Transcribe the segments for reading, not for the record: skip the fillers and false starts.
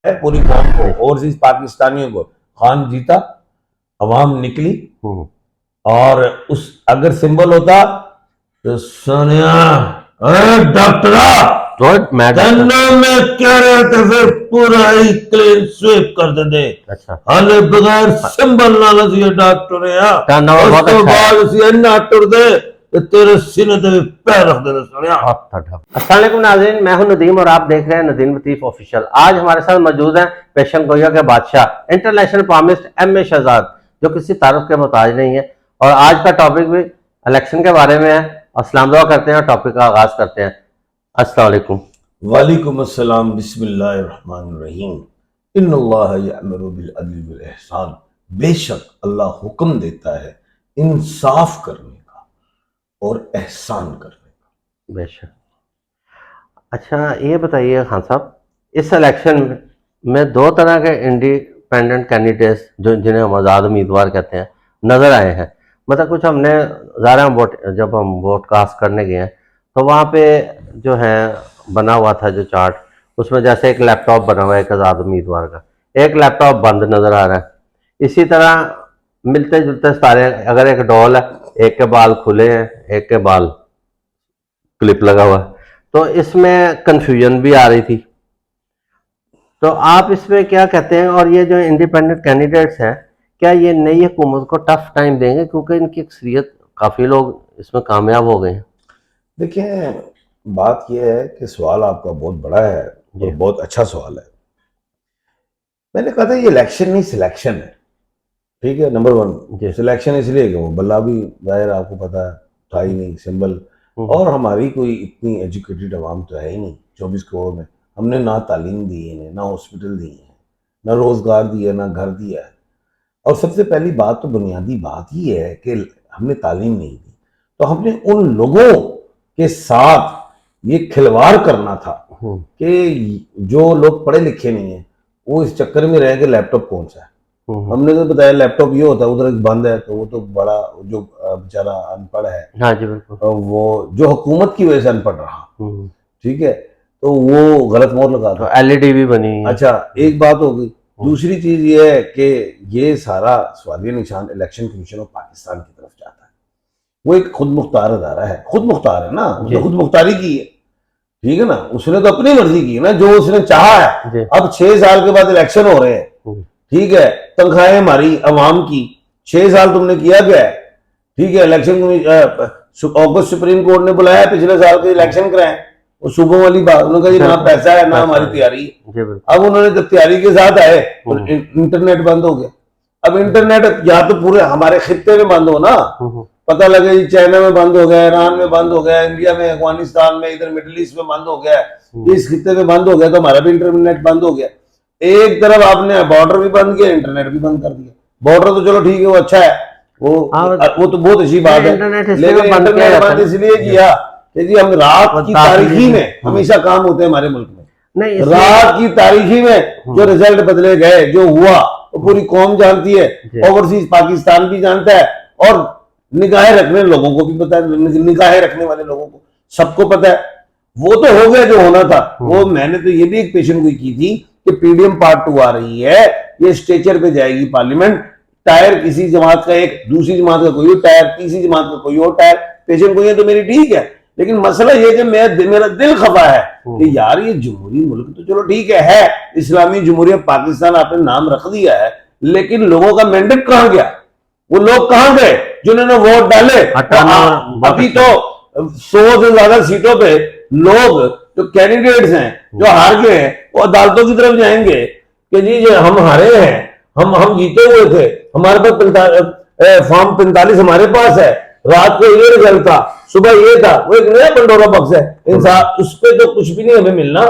है पूरी कौम को, ओवरसीज पाकिस्तानियों को। खान जीता, अवाम निकली, और उस अगर सिंबल होता तो सोनिया डॉक्टरा में क्या रहते फिर पूरा ही क्लीन स्वीप कर देते। अच्छा, हाले बगैर सिंबल ना लगे डॉक्टर टुर दे तेरे सीने पे पैर रख देना सोनिया। अस्सलाम वालेकुम नाज़रीन, मैं हूं नदीम और आप देख रहे हैं नदीम लतीफ ऑफिशियल। आज हमारे साथ मौजूद हैं पेशन गोया के बादशाह international promised M A Shahzad, जो किसी तारुफ के मोहताज नहीं है। और आज का टॉपिक भी इलेक्शन के बारे में है। अस्सलाम दुआ करते हैं और टॉपिक का आगाज करते हैं। अस्सलाम वालेकुम। वालेकुम अस्सलाम। बिस्मिल्लाहिर रहमानिर रहीम। इन्नल्लाह यअमुरु बिल अदल वल इहसान। बेशक अल्लाह हुक्म देता है इंसाफ करने का और एहसान करने का। बेशक। अच्छा, ये बताइए खान साहब, इस इलेक्शन में दो तरह के इंडिपेंडेंट कैंडिडेट्स जो जिन्हें हम आज़ाद उम्मीदवार कहते हैं नज़र आए हैं। मतलब कुछ हमने ज़ाहिर वोट जब हम वोट कास्ट करने गए हैं तो वहाँ पे जो है बना हुआ था जो चार्ट, उसमें जैसे एक लैपटॉप बना हुआ है एक आज़ाद उम्मीदवार का, एक लैपटॉप बंद नज़र आ रहा है। इसी तरह मिलते जुलते सारे, अगर एक डॉल है, एक के बाल खुले हैं, एक के बाल क्लिप लगा हुआ है, तो इसमें कंफ्यूजन भी आ रही थी। तो आप इसमें क्या कहते हैं? और ये जो इंडिपेंडेंट कैंडिडेट्स हैं, क्या ये नई हुकूमत को टफ टाइम देंगे, क्योंकि इनकी अक्सरियत काफ़ी लोग इसमें कामयाब हो गए हैं? देखिए, बात यह है कि सवाल आपका बहुत बड़ा है और बहुत अच्छा सवाल है। मैंने कहा था ये इलेक्शन नहीं सिलेक्शन है, ठीक है। नंबर वन, सिलेक्शन इसलिए कि वो बल्ला भी जाहिर आपको पता है था ही नहीं सिंबल, और हमारी कोई इतनी एजुकेटेड अवाम तो है ही नहीं 24 करोड़ में। हमने ना तालीम दी है, ना हॉस्पिटल दी है, ना रोजगार दिया, ना घर दिया है। और सबसे पहली बात तो बुनियादी बात ही है कि हमने तालीम नहीं दी, तो हमने उन लोगों के साथ ये खिलवाड़ करना था कि जो लोग पढ़े लिखे नहीं है वो इस चक्कर में रहे कि लैपटॉप कौन सा है। हमने तो बताया लैपटॉप ये होता है, उधर एक बंद है, तो वो तो बड़ा जो बेचारा अनपढ़ है, हाँ जी बिल्कुल, वो जो हुकूमत की वजह से अनपढ़ रहा, ठीक है, तो वो गलत मोहर लगा था। एलईडी भी बनी है। अच्छा, एक बात हो गई। दूसरी चीज ये है कि ये सारा सवालिया निशान इलेक्शन कमीशन ऑफ पाकिस्तान की तरफ जाता है। वो एक खुद मुख्तार अदारा है, खुद मुख्तार है ना, उसने खुद मुख्तारी की है, ठीक है ना, उसने तो अपनी मर्जी की ना, जो उसने चाहा है। अब 6 साल के बाद इलेक्शन हो रहे हैं, ठीक है, तनख्वाहें हमारी अवाम की, 6 साल तुमने किया क्या है, ठीक है। इलेक्शन अगस्त सुप्रीम कोर्ट ने बुलाया पिछले साल के इलेक्शन कराए, वो सुबह वाली बात, उन्होंने कहा ना पैसा है ना हमारी तैयारी। अब उन्होंने जब तैयारी के साथ आए तो इंटरनेट बंद हो गया। अब इंटरनेट या तो पूरे हमारे खित्ते में बंद हो ना, पता लगे चाइना में बंद हो गया, ईरान में बंद हो गया, इंडिया में, अफगानिस्तान में, इधर मिडिल ईस्ट में बंद हो गया, इस खित्ते में बंद हो गया, तो हमारा भी इंटरनेट बंद हो गया। एक तरफ आपने बॉर्डर भी बंद किया, इंटरनेट भी बंद कर दिया। बॉर्डर तो चलो ठीक है, वो अच्छा है, वो तो बहुत अच्छी बात है, लेकिन इंटरनेट बंद इसलिए किया कि जी हम रात की तारीखी में, हमेशा काम होते हैं हमारे मुल्क में, रात की तारीखी में जो रिजल्ट बदले गए, जो हुआ वो पूरी कौम जानती है, ओवरसीज पाकिस्तान भी जानता है, और निगाहें रखने लोगों को भी पता है, निगाहें रखने वाले लोगों को सबको पता है। वो तो हो गया जो होना था। वो मैंने तो ये भी एक पेशन गोई की थी कि पीडीएम पार्ट 2 आ रही है, ये स्टेचर पे जाएगी पार्लियामेंट, टायर किसी जमात का एक, दूसरी जमात का कोई और टायर, तीसरी जमात का कोई और टायर। पेशन गोई तो मेरी ठीक है, लेकिन मसला ये कि मेरा दिल खफा है कि यार ये जमहूरी मुल्क तो चलो ठीक है इस्लामी जमहूरियत पाकिस्तान आपने नाम रख दिया है, लेकिन लोगों का मैंडेट कहां गया? वो लोग कहां गए जिन्होंने वोट डाले? अभी तो 100 से ज्यादा सीटों पे लोग जो कैंडिडेट्स हैं जो हार गए हैं, वो अदालतों की तरफ जाएंगे कि जी हम हारे हैं, हम जीते हुए थे, हमारे पास फॉर्म 45 हमारे पास है, रात को ये रिजल्ट था, सुबह ये था। वो एक नया पंडोरा बॉक्स है इंसान, उस पर तो कुछ भी नहीं हमें मिलना।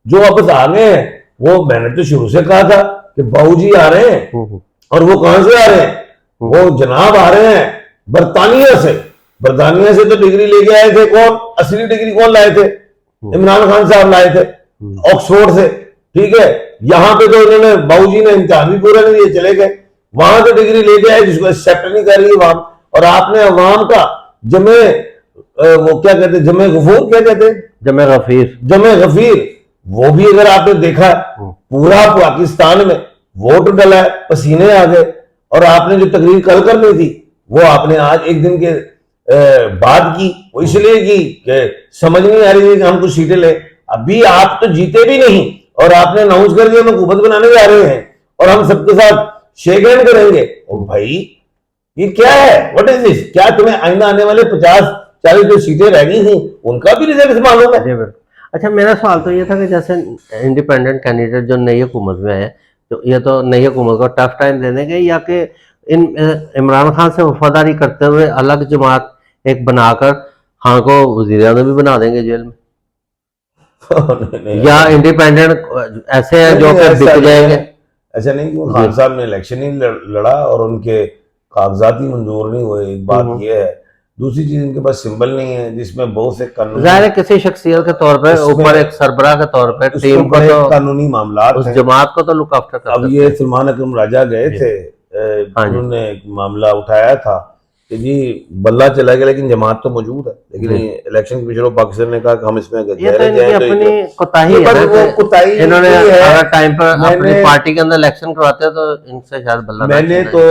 जो वापस आ गए हैं, वो मैंने तो शुरू से कहा था कि बाबूजी आ रहे हैं, और वो कहां से आ रहे हैं? वो जनाब आ रहे हैं बरतानिया से। बरतानिया से तो डिग्री लेके आए थे कौन? असली डिग्री कौन लाए थे? इमरान खान साहब लाए थे ऑक्सफोर्ड से, ठीक है। यहाँ पे तो उन्होंने, बाबूजी ने इम्तिहान भी पूरा नहीं दिए, चले गए। वहां तो डिग्री लेके आए जिसको एक्सेप्ट नहीं कर रही अवाम, और आपने अवाम का जमे वो क्या कहते, जमे गफूर क्या कहते, जमे गफीर वो भी अगर आपने देखा, पूरा पाकिस्तान में वोट डला है, पसीने आ गए, और आपने जो तकरीर कल करनी थी वो आपने आज एक दिन के बाद की। वो इसलिए की कि समझ नहीं आ रही थी कि हम कुछ सीटें ले। अभी आप तो जीते भी नहीं और आपने अनाउंस कर दिया हम हुकूमत बनाने जा रहे हैं और हम सबके साथ शेक हैंड करेंगे। और भाई ये क्या है, व्हाट इज दिस? क्या तुम्हें आइंदा आने वाले 50-40 जो सीटें रह गई थी उनका भी रिजल्ट मालूम है? अच्छा, मेरा सवाल तो ये था कि जैसे इंडिपेंडेंट कैंडिडेट जो नई हुकूमत में है, तो ये तो नई हुकूमत को टफ टाइम दे देंगे, या कि इन इमरान खान से वफादारी करते हुए अलग जमात एक बनाकर खान को वजीर आज़म भी बना देंगे जेल में? नहीं, या इंडिपेंडेंट ऐसे हैं जो कि बिक जाएंगे? ऐसा नहीं कि वो खान साहब ने इलेक्शन ही लड़ा और उनके कागजात ही मंजूर नहीं हुए। एक बात ये है। दूसरी चीज, इनके पास सिंबल नहीं है जिसमें बहुत से कानूनी, जाहिर है किसी शख्सियत के तौर पे ऊपर एक सरबराह के तौर पे टीम को तो कानूनी मामला उस जमात को तो लुक आफ्टर कर। अब ये सलमान अकरम राजा गए थे, उन्होंने एक मामला उठाया था कि जी बल्ला चला गया लेकिन जमात तो मौजूद है। लेकिन इलेक्शन कमीशन ऑफ पाकिस्तान ने कहा कि हम इसमें ये तो इनकी अपनी कोताही है ना, इन्होंने अगर टाइम पर अपनी पार्टी के अंदर इलेक्शन करवाते हैं तो इनसे शायद बल्ला। मैंने तो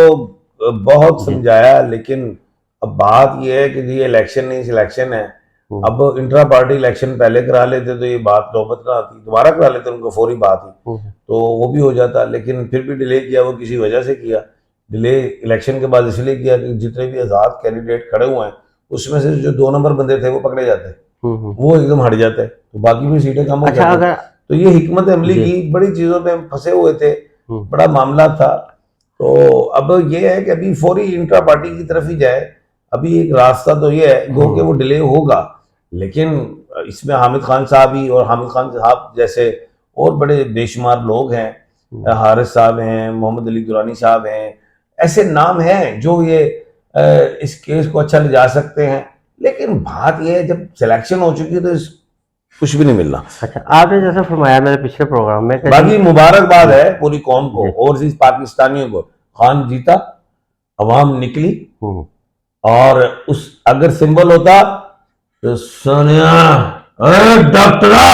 बहुत समझाया, लेकिन अब बात यह है कि जी इलेक्शन नहीं सिलेक्शन है। अब इंट्रा पार्टी इलेक्शन पहले करा लेते तो ये बात नौबत ना आती, दोबारा करा लेते उनको फौरी बात ही तो वो भी हो जाता। लेकिन फिर भी डिले किया, वो किसी वजह से किया। डिले इलेक्शन के बाद इसलिए किया कि जितने भी आजाद कैंडिडेट खड़े हुए हैं उसमें से जो 2 नंबर बंदे थे वो पकड़े जाते, वो एकदम हट जाते, तो बाकी भी सीटें कम हो जाती। तो ये हिकमत अमली की, बड़ी चीजों पे फंसे हुए थे, बड़ा मामला था। तो अब ये है कि अभी फौरी इंट्रा पार्टी की तरफ ही जाए। अभी एक रास्ता तो ये है गो कि वो डिले होगा, लेकिन इसमें हामिद खान साहब ही, और हामिद खान साहब जैसे और बड़े बेशुमार लोग हैं, हारिस साहब हैं, मोहम्मद अली दुरानी साहब हैं, ऐसे नाम हैं जो ये इस केस को अच्छा ले जा सकते हैं। लेकिन बात यह है जब सिलेक्शन हो चुकी है तो कुछ भी नहीं मिलना। अच्छा, आपने जैसे फरमाया मेरे पिछले प्रोग्राम में, बाकी मुबारकबाद है पूरी कौम को, ओवरसीज पाकिस्तानियों को। खान जीता, अवाम निकली, और उस अगर सिंबल होता तो सोनिया डॉक्टरा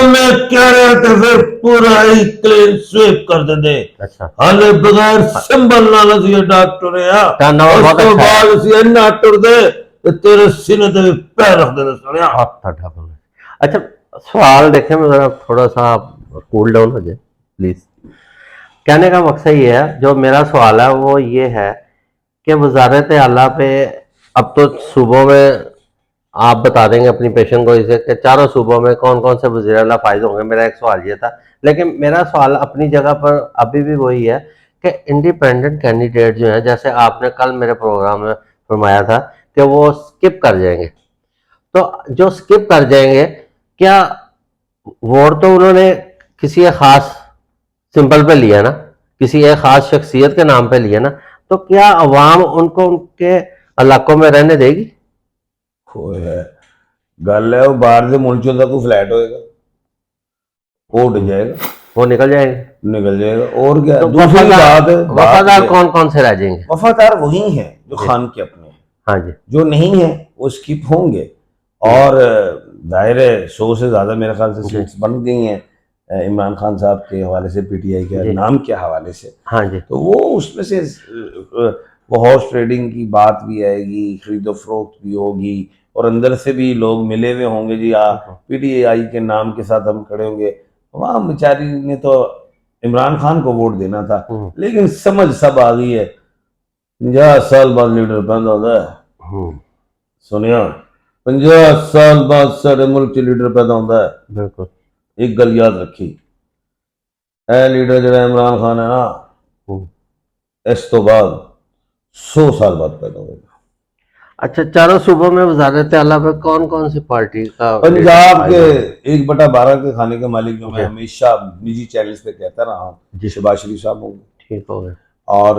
में क्या रहते फिर पूरा ही क्लीन स्वीप कर दे। अच्छा, हाले बगैर सिंबल ना लगे डॉक्टर उसके बाद उसी ना टुर दे तो तेरे सीने पे पैर रख दे सोनिया। अच्छा, सवाल देखें मैं जरा थोड़ा सा कूल डाउन हो जाए प्लीज। कहने का मकसद ये है, जो मेरा सवाल है वो ये है कि वजारत आला पे अब तो सूबों में आप बता देंगे अपनी पेशन को इसे कि चारों सूबों में कौन कौन से वज़ीर आला फायज होंगे। मेरा एक सवाल ये था, लेकिन मेरा सवाल अपनी जगह पर अभी भी वही है कि इंडिपेंडेंट कैंडिडेट जो है, जैसे आपने कल मेरे प्रोग्राम में फरमाया था कि वो स्किप कर जाएंगे, तो जो स्किप कर जाएंगे, क्या वोट तो उन्होंने किसी एक खास सिंबल पे लिया ना, किसी एक खास शख्सियत के नाम पे लिया ना, तो क्या अवाम उनको उनके इलाकों में रहने देगी? गल है वो बाहर से मुल्कों का कोई फ्लैट होएगा, वो उठ जाएगा, वो निकल जाएगा और क्या। तो दूसरी बात, वफादार कौन कौन से रह जाएंगे? वफादार वही हैं जो खान के अपने हैं। हाँ जी, जो नहीं है वो स्किप होंगे। और जाहिर है 100 से ज्यादा मेरे ख्याल से सीट्स बन गई हैं इमरान खान साहब के हवाले से, पीटीआई के नाम के हवाले से। हाँ जी, तो वो उसमें से वो हॉर्स ट्रेडिंग की बात भी आएगी, खरीदो फरोख्त भी होगी, और अंदर से भी लोग मिले हुए होंगे जी पीटीआई के नाम के साथ हम खड़े होंगे। वहाँ बेचारी ने तो इमरान खान को वोट देना था, लेकिन समझ सब आ गई है। 50 साल बाद लीडर पैदा होता है सोनिया, 50 साल बाद सारे मुल्क के लीडर पैदा होता है। बिल्कुल, एक गल याद रखी, ए लीडर जो इमरान खान है ना, इस तो बाद 100 साल बाद पैदा होगा। अच्छा, चारों सूबों में वजारत आला पे कौन कौन सी पार्टी का? पंजाब के 1/12 के खाने के मालिक जो मैं हमेशा निजी चैनल्स पे कहता रहा हूँ, शहबाज शरीफ साहब होंगे, ठीक हो गए, और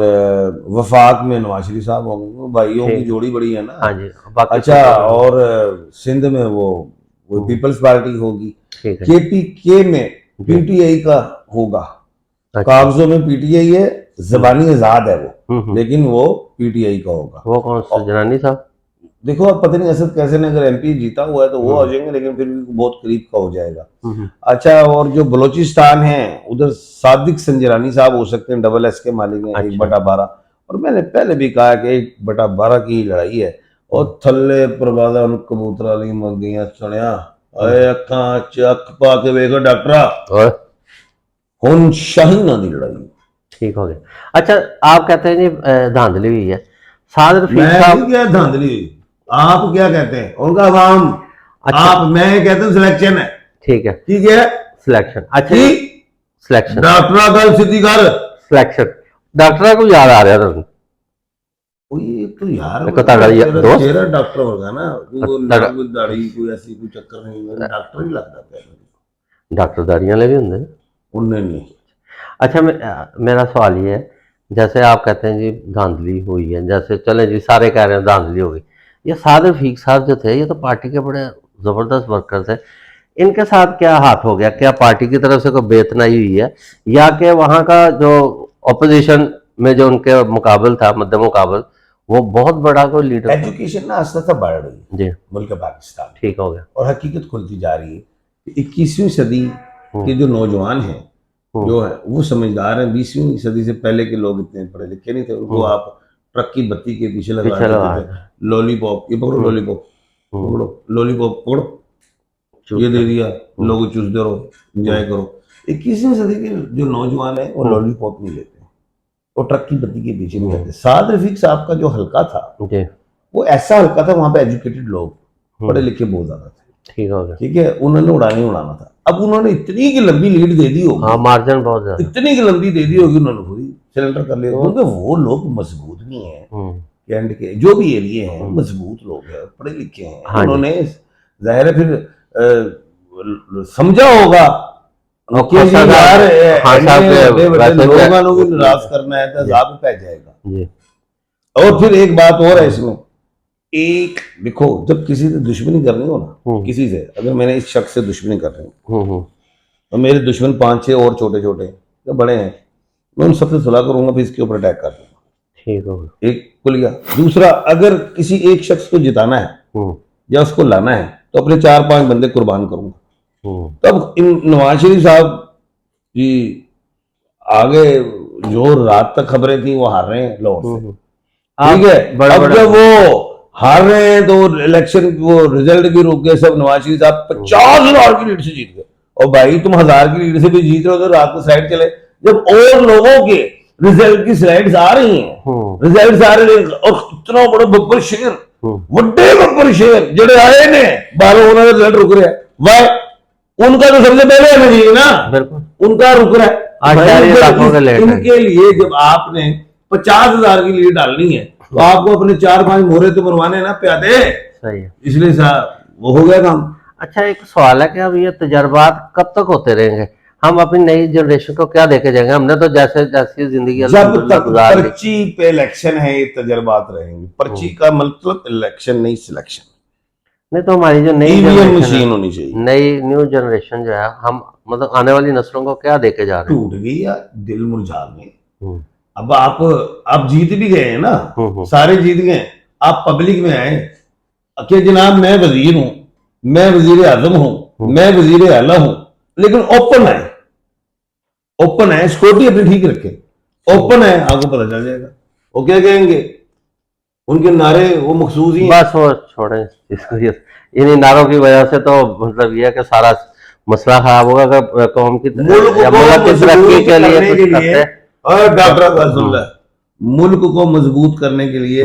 वफाक में नवाज शरीफ साहब होंगे, भाइयों की जोड़ी बड़ी है ना। हाँ जी। अच्छा, और सिंध में वो पीपल्स पार्टी होगी, केपीके में पीटीआई का होगा। कागजों में पीटीआई है, जबानी आजाद है वो, लेकिन वो पीटीआई का होगा। वो कौन सा? जनानी साहब देखो अब पता नहीं असद कैसे ने अगर एमपी जीता हुआ है तो वो आ जाएंगे, लेकिन फिर भी बहुत करीब का हो जाएगा। अच्छा, और जो बलोचिस्तान है उधर सादिक संजरानी साहब हो सकते हैं, डबल एस के मालिक हैं, अच्छा। 1/12। और मैंने पहले भी कहा कि 1/12 की लड़ाई है। और थल्ले प्रबादा उन कबूतरा ली मंगियां सुनिया, अरे अखा चक पा के वेखो डॉक्टरा, और हुन शाहीना दी लड़ाई। ठीक हो गया। अच्छा, आप कहते हैं जी धांधली हुई है, साद रफीक मैं नहीं साहब। क्या धांधली, आप क्या कहते हैं उनका अवाम। अच्छा। आप, मैं कहता हूँ सिलेक्शन है। ठीक है, ठीक है सिलेक्शन। अच्छा कि जी, सिलेक्शन डॉक्टर गल सीधी कर। सिलेक्शन डॉक्टर को याद आ रहा था वो ये तो यार मेरे को ताड़ा तेरा दोस्त चेहरा डॉक्टर होगा ना, वो ना ताड़ा कोई दाढ़ी कोई ऐसी कोई चक्कर नहीं, मैंने डॉक्टर ही लगता है। डॉक्टर दाड़ियां ले भी होंगे ना। उनने नहीं। अच्छा, मेरा सवाल ये है, जैसे आप कहते हैं जी धांधली हुई है, जैसे चले जी सारे कह रहे हैं धांधली हो गई, ये साद रफीक साहब जो थे ये तो पार्टी के बड़े जबरदस्त वर्कर थे, इनके साथ क्या हाथ हो गया? क्या पार्टी की तरफ से कोई बेतनाई हुई है, या कि वहाँ का जो ऑपोजिशन में जो उनके मुकाबल था, मद्दे मुकाबल, वो बहुत बड़ा कोई लीडर था? एजुकेशन ना आस्ते आस्ते बढ़ रही है जी, मुल्क पाकिस्तान में, ठीक हो गया। और हकीकत खुलती जा रही है कि 21वीं सदी के जो नौजवान हैं जो है वो समझदार हैं। 20वीं सदी से पहले के लोग इतने पढ़े लिखे नहीं थे, उनको आप ट्रक की बत्ती के पीछे लगा पीछे लगा देते थे। लॉलीपॉप, ये पकड़ो लॉलीपॉप, पकड़ो लॉलीपॉप, पकड़ो, ये दे दिया, लोग चूसते रहो, एंजॉय करो। 21वीं सदी के जो नौजवान है वो लॉलीपॉप नहीं लेते, वो ट्रक की बत्ती के पीछे नहीं रहते। साद रफीक साहब का जो हल्का था जी, वो ऐसा हल्का था, वहां पे एजुकेटेड लोग, पढ़े लिखे बहुत ज्यादा थे। ठीक हो गया। ठीक है, उन्होंने उड़ाना ही उड़ाना था। अब उन्होंने इतनी की लंबी लीड दे दी हाँ, होगी, मार्जिन बहुत ज्यादा। इतनी की लंबी दे दी होगी, उन्होंने खुद ही सिलेंडर कर लिया, क्योंकि वो लोग मजबूत नहीं है। कैंट के जो भी एरिए हैं मजबूत लोग हैं, पढ़े लिखे हैं, हाँ जी। उन्होंने जाहिर है फिर समझा होगा और कि जी खासा यार हाँ साहब बड़े बड़े वैसे लोगों को निराश करना है तो जी। अजाब पै जाएगा। जी, और फिर एक बात और है इसमें, एक देखो, जब किसी से दुश्मनी करनी हो ना, किसी से, अगर मैंने इस शख्स से दुश्मनी कर रही हूँ तो मेरे दुश्मन 5-6 और छोटे छोटे या बड़े हैं, मैं उन सबसे सुलह करूंगा, फिर इसके ऊपर अटैक कर दूंगा। ठीक होगा। एक खुल गया। दूसरा, अगर किसी एक शख्स को जिताना है या उसको लाना है तो अपने 4-5 बंदे कुर्बान करूंगा। तब इन नवाज शरीफ साहब जी आगे जो रात तक खबरें थी वो हार रहे हैं लाहौर से, ठीक है। अब जब वो हार रहे हैं तो इलेक्शन वो रिजल्ट भी रुक गए, सब नवाज शरीफ साहब 50,000 की लीड से जीत गए। और भाई तुम 1000 की लीड से भी जीत रहे हो तो रात को साइड चले, जब और लोगों के रिजल्ट की स्लाइड्स आ रही हैं, रिजल्ट्स आ रहे हैं, और इतना बड़ा बब्बर शेर, बड़े बब्बर शेर जड़े आए ने 12 होना रिजल्ट रुक रहा है, वाह उनका तो सबसे पहले आना चाहिए ना, उनका रुक रहा है। इनके लिए जब आपने 50,000 की लीड डालनी है तो आपको अपने 4-5 मोहरे तो मरवाने ना प्यादे, सही है। इसलिए साहब वो हो गया काम। अच्छा, एक सवाल है कि अब ये तजर्बात कब तक होते रहेंगे? हम अपनी नई जनरेशन को क्या देके जाएंगे? हमने तो जैसे जैसी जिंदगी जब तक पर्ची पे इलेक्शन है ये तजर्बात रहेंगे। पर्ची का मतलब इलेक्शन नहीं, सिलेक्शन। नहीं तो हमारी जो नई ईवीएम मशीन होनी चाहिए। नई न्यू जनरेशन जो है, हम मतलब आने वाली नस्लों को क्या देके जा रहे हैं? टूट गई या दिल मुरझा गए। अब आप जीत भी गए हैं ना, सारे जीत गए, आप पब्लिक में आए कि जनाब मैं वजीर हूं, मैं वजीर आजम हूं, मैं वजीर आला हूं, लेकिन ओपन है, ओपन है, सिक्योरिटी अपनी ठीक रखे, ओपन है, आपको पता चल जाएगा। वो क्या कहेंगे, उनके नारे वो मखसूस ही बस वो छोड़े इन्हीं नारों की वजह से तो मतलब ये है कि सारा मसला खराब होगा। अगर कौम की मुल्क की तरक्की के लिए और डॉक्टर का सुन ले, मुल्क को मजबूत करने के लिए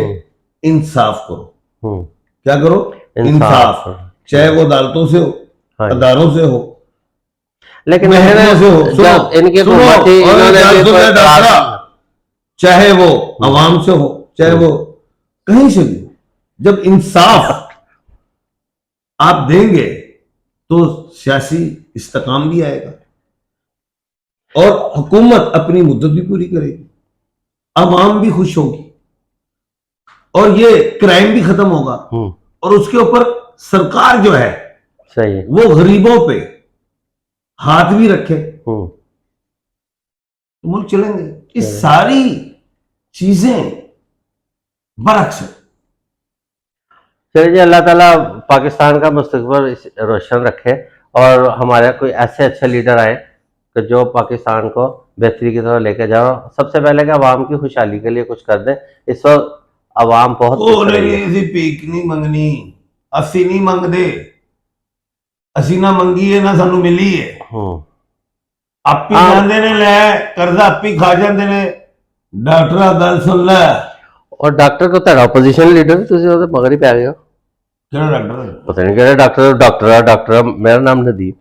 इंसाफ करो। क्या करो? इंसाफ, चाहे वो अदालतों से हो, अदारों से हो, लेकिन से हो, इनके चाहे वो अवाम से हो, चाहे वो कहीं से भी, जब इंसाफ आप देंगे तो सियासी इस्तेकाम भी आएगा और हुकूमत अपनी मुद्दत भी पूरी करेगी, अवाम भी खुश होगी और ये क्राइम भी खत्म होगा। और उसके ऊपर सरकार जो है सही है, वो गरीबों पे हाथ भी रखे तो मुल्क चलेंगे। ये सारी चीजें बरअक्स है। चलिए जी, अल्लाह ताला पाकिस्तान का मुस्तकबिल रोशन रखे और हमारा कोई ऐसे अच्छे लीडर आए कि जो पाकिस्तान को बेहतरी की तरफ लेके जाओ। सबसे पहले कि आवाम की खुशहाली के लिए कुछ कर दें। इस वक्त आवाम बहुत ਉਹ पिस रही है। ਨਹੀਂ ਅਸੀਂ ਭੀਖ ਨਹੀਂ ਮੰਗਣੀ, ਅਸੀਂ ਨਹੀਂ ਮੰਗਦੇ, ਅਸੀਂ ਨਾ ਮੰਗੀਏ ਨਾ ਸਾਨੂੰ ਮਿਲੀ ਹੈ। ਆਪੀ ਹਾਂ। ਜਾਂਦੇ ਨੇ ਲੈ ਕਰਜ਼ਾ ਆਪੀ ਖਾ ਜਾਂਦੇ ਨੇ। ਡਾਕਟਰਾਂ ਗੱਲ ਸੁਣ ਲੈ। और डॉक्टर को तेरा ओपोजिशन लीडर ਤੁਸੀਂ ਉਹਦੇ ਮਗਰ ਹੀ ਪੈ ਗਏ ਹੋ। ਕਿਹੜਾ ਡਾਕਟਰ? ਪਤਾ ਨਹੀਂ ਕਿਹੜੇ ਡਾਕਟਰ ਮੇਰਾ ਨਾਮ ਨਦੀਮ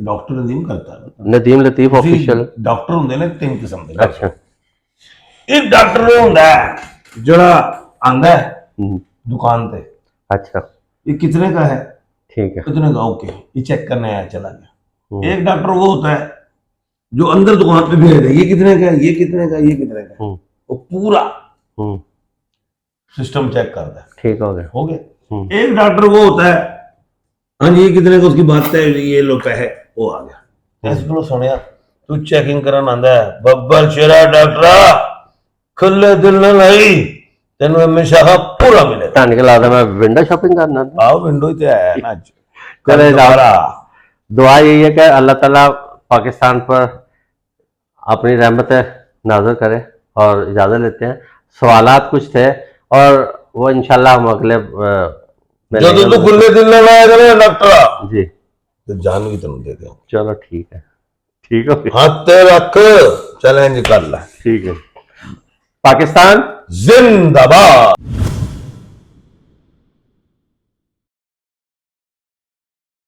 ਡਾਕਟਰ ਨਦੀਮ ਕਰਤਾ। ਨਦੀਮ ਲਤੀਫ ऑफिशियल। ਡਾਕਟਰ ਹੁੰਦੇ ਨੇ ਤਿੰਨ ਕਿਸਮ ਦੇ। अच्छा। ਇੱਕ ਡਾਕਟਰ ਉਹ ਹੁੰਦਾ ਹੈ ਜਿਹੜਾ ਆਂਦਾ ਹੈ हम्म, दुकान पे, अच्छा ये कितने का है, ठीक है। कितने का, ओके ये चेक करने आया चला गया। हम्म, एक डॉक्टर वो होता है जो अंदर दुकान पे भेज दे, ये कितने का है, ये कितने का है, ये कितने का है, हम्म, वो पूरा हम्म, सिस्टम चेक करता है। ठीक हो गया। हो गया। हम्म, एक डॉक्टर वो होता है, हाँ जी ये कितने का, उसकी बात है, ये लो पैसे, वो आ गया। ऐसे बोलो सोनिया तू चेकिंग करन आंदा है, बब्बर शेरा डॉक्टरा खुले दिल न लाई तेन हमेशा पूरा मिलेगा। ਤੁਹਾਨੂੰ ਕੀ ਲੱਗਦਾ ਮੈਂ विंडो शॉपिंग करना था? आओ विंडो ही तो है ना आज। चले जाओ। दोबारा। दुआ यही है कि अल्लाह ताला पाकिस्तान पर अपनी रहमत नाज़िल करे। और इजाज़त लेते हैं। सवालात कुछ थे और वो इंशाल्लाह हम अगले ਜਦੋਂ ਤੂੰ ਖੁੱਲੇ ਦਿਲ ਨਾਲ ਆਇਆ करे डॉक्टर जी तो जान भी तेन दे दे। चलो ठीक है। ठीक हो गया। हाथ ते रख चैलेंज कर ले। ठीक है। पाकिस्तान जिंदाबाद।